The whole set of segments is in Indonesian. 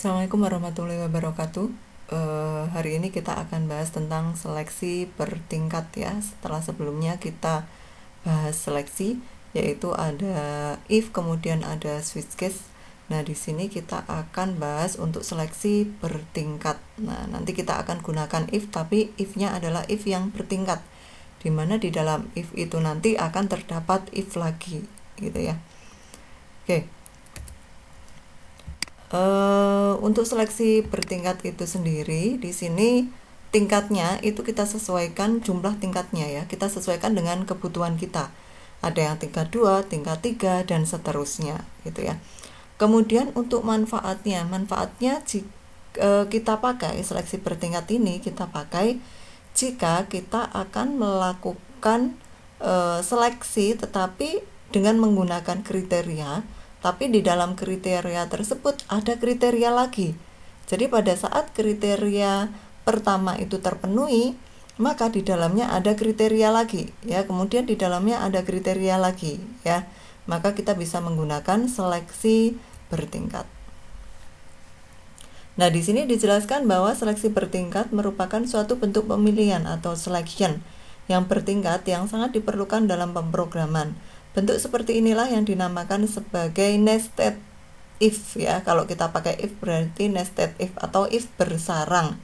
Assalamualaikum warahmatullahi wabarakatuh. Hari ini kita akan bahas tentang seleksi bertingkat ya. Setelah sebelumnya kita bahas seleksi, yaitu ada if kemudian ada switch case. Nah, di sini kita akan bahas untuk seleksi bertingkat. Nah, nanti kita akan gunakan if, tapi if-nya adalah if yang bertingkat, di mana di dalam if itu nanti akan terdapat if lagi, gitu ya. Oke. Untuk seleksi bertingkat itu sendiri, di sini tingkatnya itu kita sesuaikan jumlah tingkatnya ya. Kita sesuaikan dengan kebutuhan kita. Ada yang tingkat 2, tingkat 3 dan seterusnya gitu ya. Kemudian untuk manfaatnya kita pakai seleksi bertingkat ini kita pakai jika kita akan melakukan seleksi tetapi dengan menggunakan kriteria. Tapi di dalam kriteria tersebut ada kriteria lagi. Jadi pada saat kriteria pertama itu terpenuhi, maka di dalamnya ada kriteria lagi ya. Kemudian di dalamnya ada kriteria lagi ya. Maka kita bisa menggunakan seleksi bertingkat. Nah, di sini dijelaskan bahwa seleksi bertingkat merupakan suatu bentuk pemilihan atau selection yang bertingkat yang sangat diperlukan dalam pemrograman. Bentuk seperti inilah yang dinamakan sebagai nested if ya. Kalau kita pakai if berarti nested if atau if bersarang.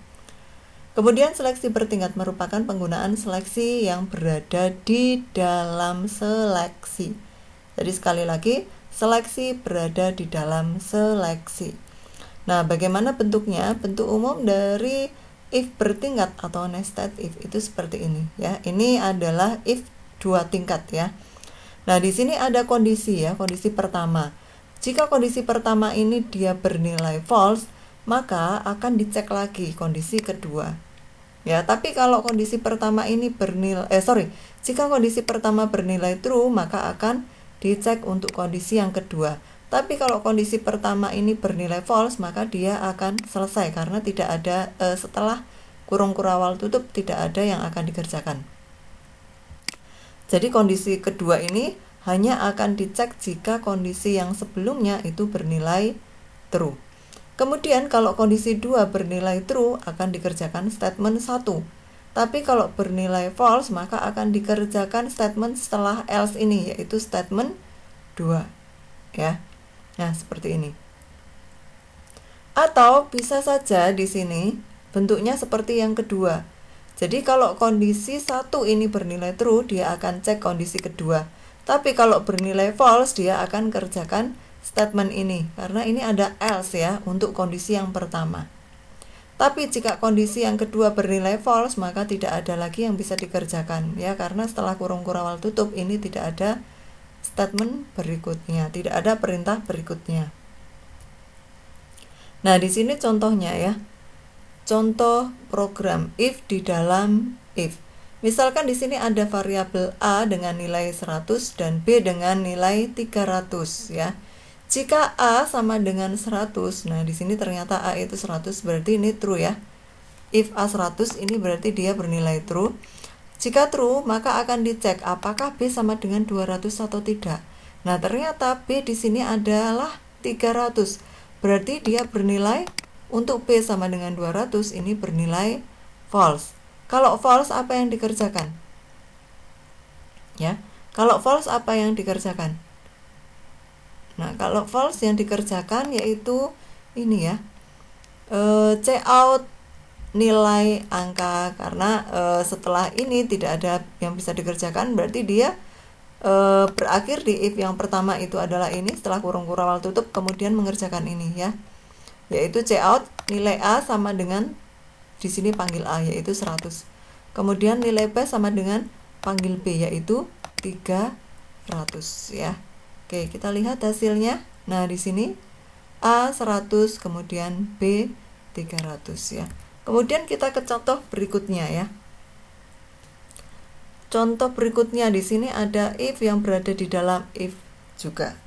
Kemudian seleksi bertingkat merupakan penggunaan seleksi yang berada di dalam seleksi. Jadi sekali lagi, seleksi berada di dalam seleksi. Nah, bagaimana bentuknya? Bentuk umum dari if bertingkat atau nested if itu seperti ini ya. Ini adalah if 2 tingkat ya. Nah, di sini ada kondisi ya, kondisi pertama. Jika kondisi pertama ini dia bernilai false, maka akan dicek lagi kondisi kedua. Ya, tapi kalau kondisi pertama ini jika kondisi pertama bernilai true, maka akan dicek untuk kondisi yang kedua. Tapi kalau kondisi pertama ini bernilai false, maka dia akan selesai karena tidak ada setelah kurung kurawal tutup tidak ada yang akan dikerjakan. Jadi kondisi kedua ini hanya akan dicek jika kondisi yang sebelumnya itu bernilai true. Kemudian kalau kondisi 2 bernilai true akan dikerjakan statement 1. Tapi kalau bernilai false maka akan dikerjakan statement setelah else ini yaitu statement 2. Ya. Nah, seperti ini. Atau bisa saja di sini bentuknya seperti yang kedua. Jadi kalau kondisi 1 ini bernilai true, dia akan cek kondisi kedua. Tapi kalau bernilai false, dia akan kerjakan statement ini. Karena ini ada else ya, untuk kondisi yang pertama. Tapi jika kondisi yang kedua bernilai false, maka tidak ada lagi yang bisa dikerjakan. Ya, karena setelah kurung kurawal tutup, ini tidak ada statement berikutnya. Tidak ada perintah berikutnya. Nah, di sini contohnya ya. Contoh program if di dalam if. Misalkan di sini ada variabel A dengan nilai 100 dan B dengan nilai 300 ya. Jika A sama dengan 100, nah di sini ternyata A itu 100 berarti ini true ya. If A 100 ini berarti dia bernilai true. Jika true, maka akan dicek apakah B sama dengan 200 atau tidak. Nah, ternyata B di sini adalah 300. Berarti dia bernilai untuk B sama dengan 200 ini bernilai false. Kalau false apa yang dikerjakan? Ya. Kalau false apa yang dikerjakan? Nah, kalau false yang dikerjakan yaitu ini ya. Cout nilai angka karena setelah ini tidak ada yang bisa dikerjakan berarti dia berakhir di if yang pertama itu adalah ini setelah kurung kurawal tutup kemudian mengerjakan ini ya. Yaitu cout nilai A sama dengan di sini panggil A yaitu 100. Kemudian nilai B sama dengan panggil B yaitu 300 ya. Oke, kita lihat hasilnya. Nah, di sini A 100 kemudian B 300 ya. Kemudian kita ke contoh berikutnya ya. Contoh berikutnya di sini ada if yang berada di dalam if juga.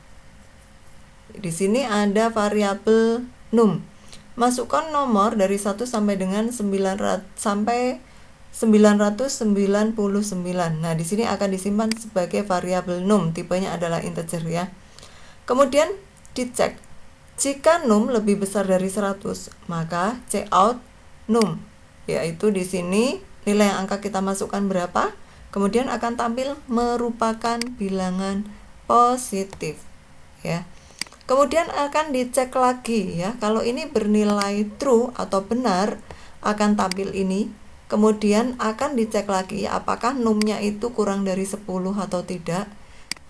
Di sini ada variabel num. Masukkan nomor dari 1 sampai dengan 900 sampai 999. Nah, di sini akan disimpan sebagai variabel num, tipenya adalah integer ya. Kemudian dicek Jika num lebih besar dari 100, maka check out num, yaitu di sini nilai yang angka kita masukkan berapa, kemudian akan tampil merupakan bilangan positif, ya. Kemudian akan dicek lagi, ya. Kalau ini bernilai true atau benar, akan tampil ini. Kemudian akan dicek lagi apakah numnya itu kurang dari 10 atau tidak.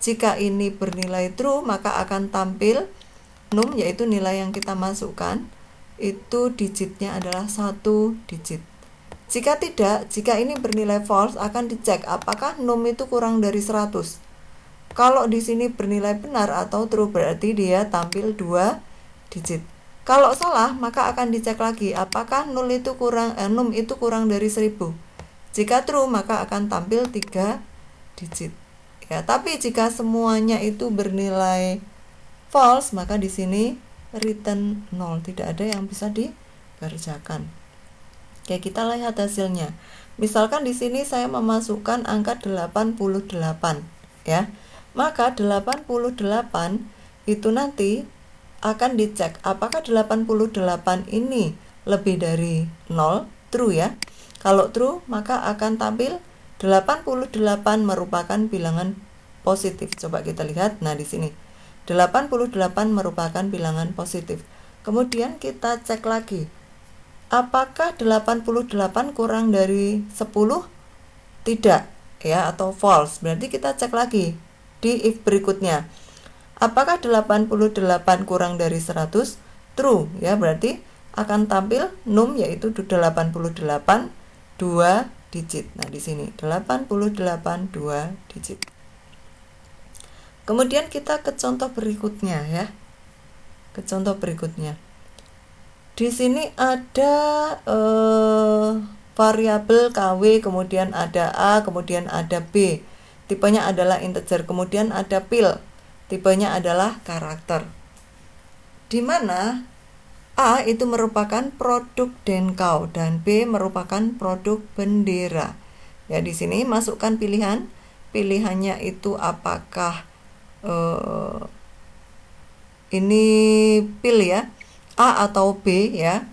Jika ini bernilai true, maka akan tampil num, yaitu nilai yang kita masukkan itu digitnya adalah 1 digit. Jika tidak, jika ini bernilai false, akan dicek apakah num itu kurang dari 100. Kalau di sini bernilai benar atau true, berarti dia tampil 2 digit. Kalau salah, maka akan dicek lagi apakah num itu kurang dari 1000. Jika true, maka akan tampil 3 digit. Ya, tapi jika semuanya itu bernilai false, maka di sini return 0, tidak ada yang bisa dikerjakan. Oke, kita lihat hasilnya. Misalkan di sini saya memasukkan angka 88, ya. Maka 88 itu nanti akan dicek apakah 88 ini lebih dari 0, true ya. Kalau true, maka akan tampil 88 merupakan bilangan positif. Coba kita lihat. Nah, di sini 88 merupakan bilangan positif. Kemudian kita cek lagi. Apakah 88 kurang dari 10? Tidak, ya, atau false. Berarti kita cek lagi di if berikutnya. Apakah 88 kurang dari 100? True, ya, berarti akan tampil num, yaitu 88 2 digit. Nah, di sini 88 2 digit. Kemudian kita ke contoh berikutnya, ya. Ke contoh berikutnya. Di sini ada variabel KW, kemudian ada A, kemudian ada B. Tipenya adalah integer, kemudian ada pil. Tipenya adalah karakter. Di mana A itu merupakan produk Denkau dan B merupakan produk bendera. Ya, di sini masukkan pilihan. Pilihannya itu apakah ini pil, ya, A atau B, ya.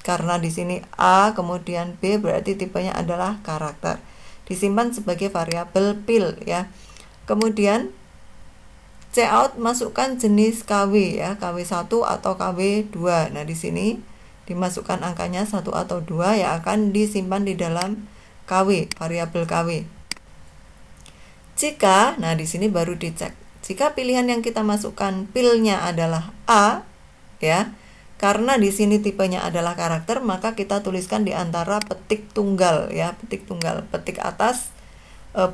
Karena di sini A kemudian B, berarti tipenya adalah karakter. Disimpan sebagai variabel pil, ya. Kemudian cout masukkan jenis KW, ya, KW1 atau KW2. Nah, di sini dimasukkan angkanya 1 atau 2 yang akan disimpan di dalam KW, variabel KW. Jika, nah di sini baru dicek. Jika pilihan yang kita masukkan pilnya adalah A, ya, karena di sini tipenya adalah karakter, maka kita tuliskan di antara petik tunggal, ya, petik tunggal, petik atas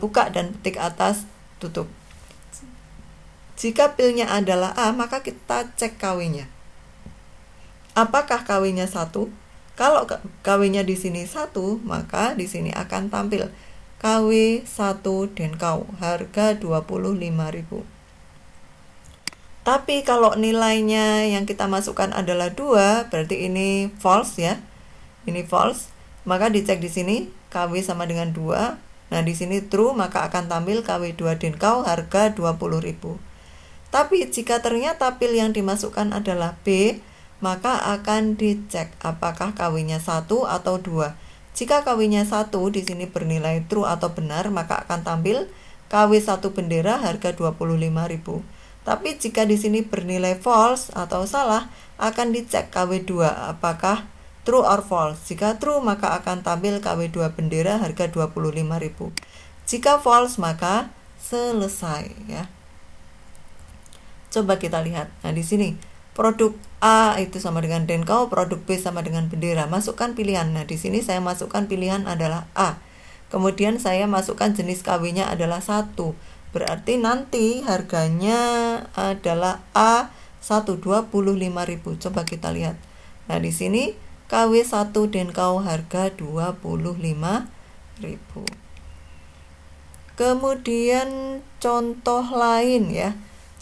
buka dan petik atas tutup. Jika pilnya adalah A, maka kita cek KW-nya. Apakah KW-nya 1? Kalau KW-nya di sini 1, maka di sini akan tampil KW 1 Denkau, harga 25.000. Tapi kalau nilainya yang kita masukkan adalah 2, berarti ini false, ya. Ini false. Maka dicek di sini KW sama dengan 2. Nah, di sini true, maka akan tampil KW 2 Denkau, harga 20.000. Tapi jika ternyata pil yang dimasukkan adalah B, maka akan dicek apakah KW-nya 1 atau 2. Jika KW-nya 1 di sini bernilai true atau benar, maka akan tampil KW 1 bendera, harga 25.000. Tapi jika di sini bernilai false atau salah, akan dicek KW2 apakah true or false. Jika true, maka akan tampil KW2 bendera, harga 25.000. Jika false, maka selesai, ya. Coba kita lihat. Nah, di sini produk A itu sama dengan Denkau, produk B sama dengan bendera. Masukkan pilihan. Nah, di sini saya masukkan pilihan adalah A. Kemudian saya masukkan jenis KW-nya adalah 1. Berarti nanti harganya adalah A1 25.000. Coba kita lihat. Nah, di sini KW 1 Denkau, harga 25.000. Kemudian contoh lain, ya.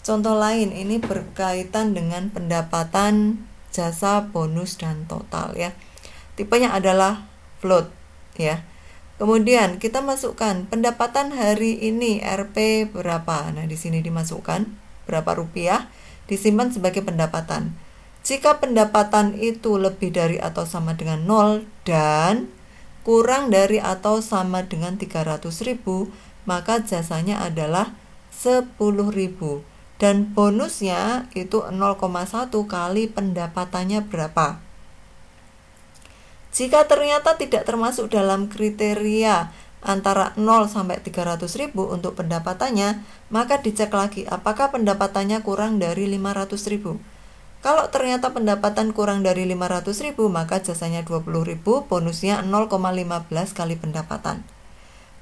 Contoh lain ini berkaitan dengan pendapatan jasa bonus dan total, ya. Tipenya adalah float, ya. Kemudian kita masukkan pendapatan hari ini Rp berapa. Nah, di sini dimasukkan berapa rupiah, disimpan sebagai pendapatan. Jika pendapatan itu lebih dari atau sama dengan 0 dan kurang dari atau sama dengan 300.000, maka jasanya adalah 10.000 dan bonusnya itu 0,1 kali pendapatannya berapa. Jika ternyata tidak termasuk dalam kriteria antara 0 sampai 300.000 untuk pendapatannya, maka dicek lagi apakah pendapatannya kurang dari 500.000. Kalau ternyata pendapatan kurang dari 500.000, maka jasanya 20.000, bonusnya 0,15 kali pendapatan.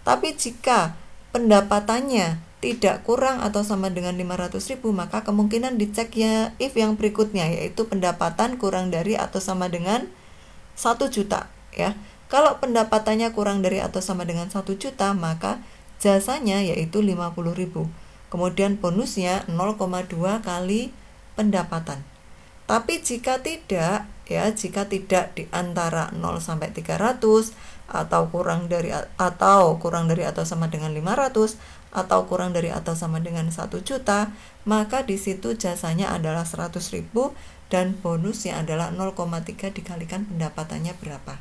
Tapi jika pendapatannya tidak kurang atau sama dengan 500.000, maka kemungkinan dicek ya if yang berikutnya, yaitu pendapatan kurang dari atau sama dengan 1 juta ya. Kalau pendapatannya kurang dari atau sama dengan 1 juta, maka jasanya yaitu 50.000. Kemudian bonusnya 0,2 kali pendapatan. Tapi jika tidak di antara 0 sampai 300 atau kurang dari atau sama dengan 500 atau kurang dari atau sama dengan 1 juta, maka di situ jasanya adalah 100.000 dan bonusnya adalah 0,3 dikalikan pendapatannya berapa.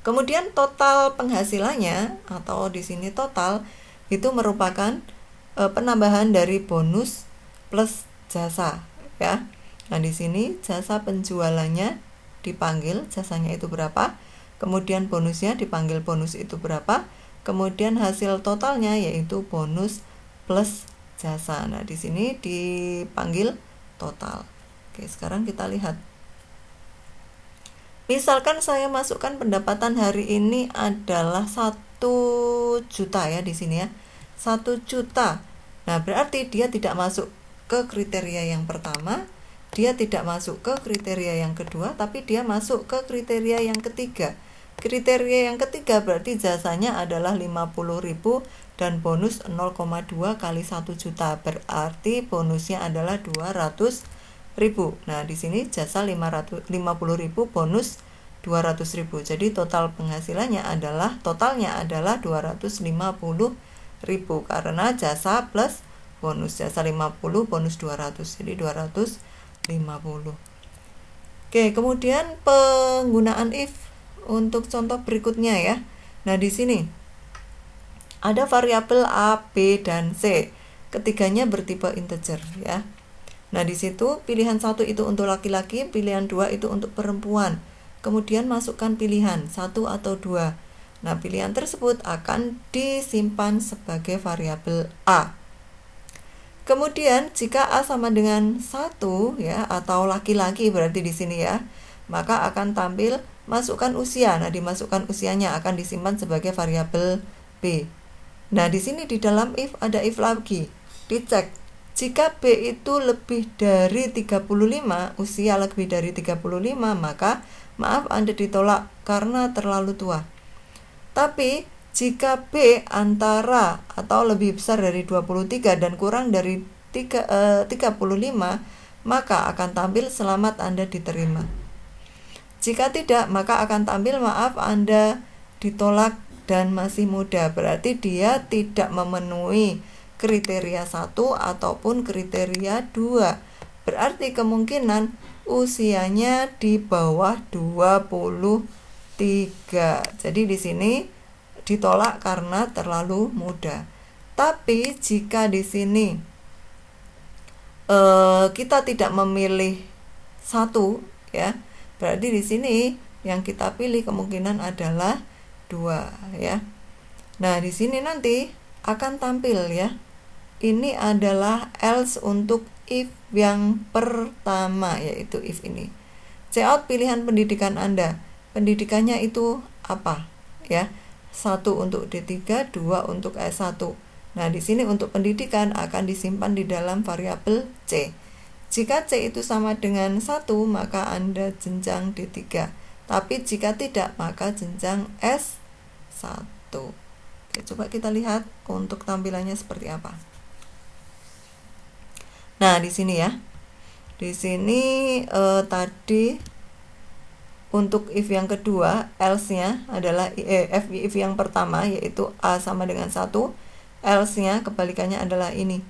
Kemudian total penghasilannya atau di sini total itu merupakan penambahan dari bonus plus jasa ya. Nah, di sini jasa penjualannya dipanggil jasanya itu berapa, kemudian bonusnya dipanggil bonus itu berapa, kemudian hasil totalnya yaitu bonus plus jasa. Nah, di sini dipanggil total. Oke, sekarang kita lihat. Misalkan saya masukkan pendapatan hari ini adalah 1 juta ya di sini ya. 1 juta. Nah, berarti dia tidak masuk ke kriteria yang pertama, dia tidak masuk ke kriteria yang kedua, tapi dia masuk ke kriteria yang ketiga. Kriteria yang ketiga berarti jasanya adalah 50.000 dan bonus 0,2 kali 1 juta. Berarti bonusnya adalah 200.000. Nah, di sini jasa 50.000 bonus 200.000. Jadi totalnya adalah 250.000 karena jasa plus bonus, jasa 50 bonus 200, jadi 250. Oke, kemudian penggunaan if untuk contoh berikutnya ya. Nah, di sini ada variabel A, B, dan C. Ketiganya bertipe integer ya. Nah, di situ pilihan 1 itu untuk laki-laki, pilihan 2 itu untuk perempuan. Kemudian masukkan pilihan 1 atau 2. Nah, pilihan tersebut akan disimpan sebagai variabel A. Kemudian jika A sama dengan 1 ya atau laki-laki berarti di sini ya, maka akan tampil masukkan usia. Nah, dimasukkan usianya akan disimpan sebagai variabel B. Nah, di sini di dalam if ada if lagi. Dicek jika B itu lebih dari 35, usia lebih dari 35, maka maaf Anda ditolak karena terlalu tua. Tapi jika B antara atau lebih besar dari 23 dan kurang dari 35, maka akan tampil selamat Anda diterima. Jika tidak, maka akan tampil maaf Anda ditolak dan masih muda. Berarti dia tidak memenuhi kriteria 1 ataupun kriteria 2. Berarti kemungkinan usianya di bawah 23. Jadi di sini ditolak karena terlalu muda. Tapi jika di sini kita tidak memilih 1 ya, berarti di sini yang kita pilih kemungkinan adalah 2 ya. Nah, di sini nanti akan tampil ya. Ini adalah else untuk if yang pertama, yaitu if ini. Check pilihan pendidikan Anda. Pendidikannya itu apa ya? 1 untuk D3, 2 untuk S1. Nah, di sini untuk pendidikan akan disimpan di dalam variabel C. Jika C itu sama dengan 1, maka Anda jenjang D3. Tapi jika tidak, maka jenjang S1. Oke, coba kita lihat untuk tampilannya seperti apa. Nah, di sini ya. Di sini tadi untuk if yang kedua, else-nya adalah if yang pertama, yaitu A sama dengan 1. Else-nya kebalikannya adalah ini.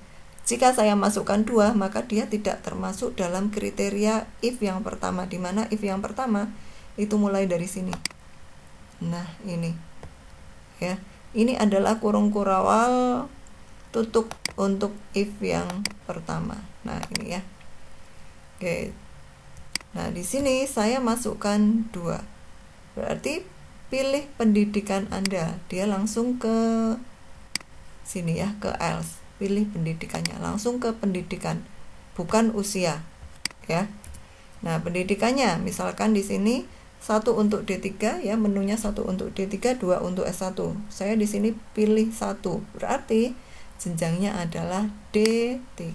Jika saya masukkan 2, maka dia tidak termasuk dalam kriteria if yang pertama, di mana if yang pertama itu mulai dari sini. Nah, ini ya. Ini adalah kurung kurawal tutup untuk if yang pertama. Nah, ini ya. Oke. Nah, di sini saya masukkan 2. Berarti pilih pendidikan Anda. Dia langsung ke sini ya, ke else. Pilih pendidikannya, langsung ke pendidikan, bukan usia ya. Nah, pendidikannya misalkan di sini 1 untuk D3 ya, menunya 1 untuk D3, 2 untuk S1. Saya di sini pilih 1. Berarti jenjangnya adalah D3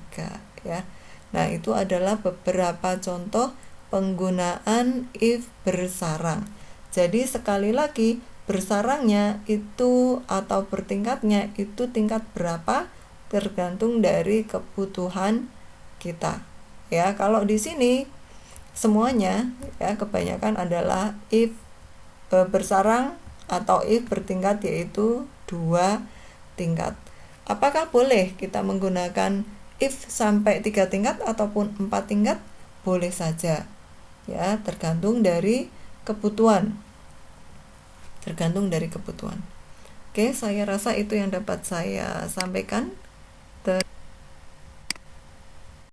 ya. Nah, itu adalah beberapa contoh penggunaan if bersarang. Jadi sekali lagi, bersarangnya itu atau bertingkatnya itu tingkat berapa tergantung dari kebutuhan kita. Ya, kalau di sini semuanya ya kebanyakan adalah if bersarang atau if bertingkat, yaitu 2 tingkat. Apakah boleh kita menggunakan if sampai 3 tingkat ataupun 4 tingkat? Boleh saja. Ya, tergantung dari kebutuhan. Oke, saya rasa itu yang dapat saya sampaikan.